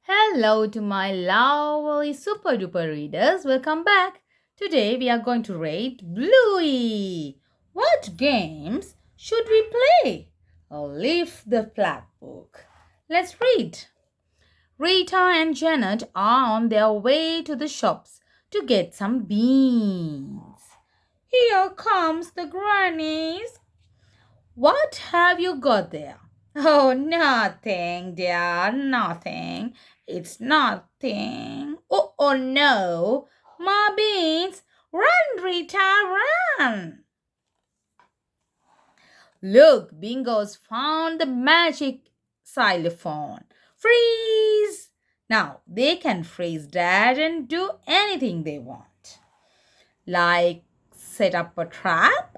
Hello to my lovely super duper readers. Welcome back. Today we are going to read Bluey. What games should we play? Leave the flap book. Let's read. Rita and Janet are on their way to the shops to get some beans. Here comes the grannies. What have you got there? Oh, nothing, dear, nothing. It's nothing. Oh no. Ma Beans, run, Rita, run. Look, Bingo's found the magic xylophone. Freeze! Now they can freeze Dad and do anything they want. Like set up a trap?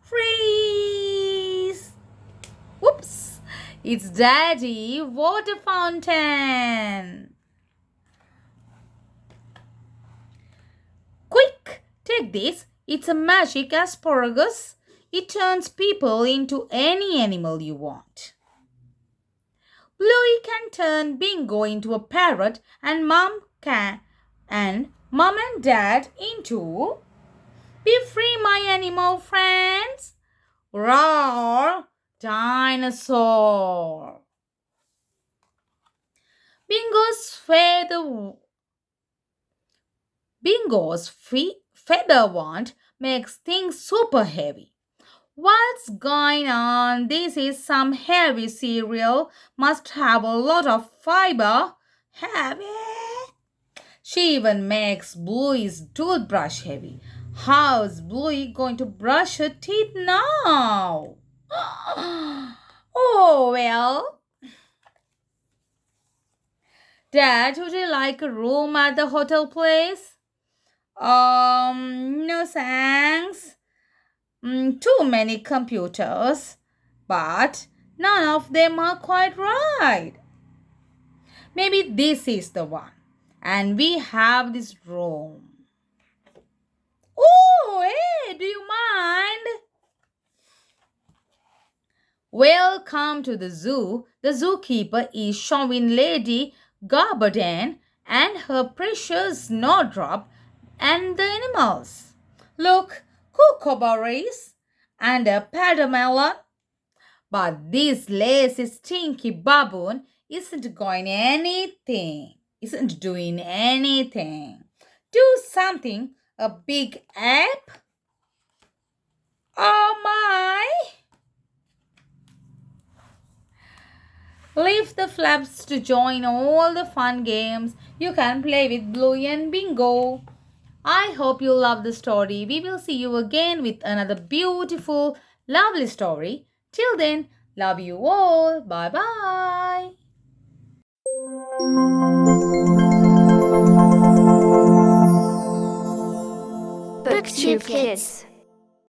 Freeze! Whoops! It's Daddy Water Fountain! Quick! Take this. It's a magic asparagus. It turns people into any animal you want. Bluey can turn Bingo into a parrot and Mom and Dad into Be free, my animal friends! Roar! Dinosaur! Bingo's feather feather wand makes things super heavy. What's going on? This is some heavy cereal. Must have a lot of fiber. Heavy. She even makes Bluey's toothbrush heavy. How's Bluey going to brush her teeth now? Oh, well. Dad, would you like a room at the hotel place? No thanks. Too many computers, but none of them are quite right. Maybe this is the one, and we have this room. Oh, hey, do you mind? Welcome to the zoo. The zookeeper is showing Lady Garberdine and her precious snowdrop and the animals. Look, kookaburras and a paddlemelon. But this lazy stinky baboon isn't doing anything. Do something, a big ape. Oh my! Leave the flaps to join all the fun games you can play with Bluey and Bingo. I hope you love the story. We will see you again with another beautiful, lovely story. Till then, love you all. Bye bye. Booktube Kids.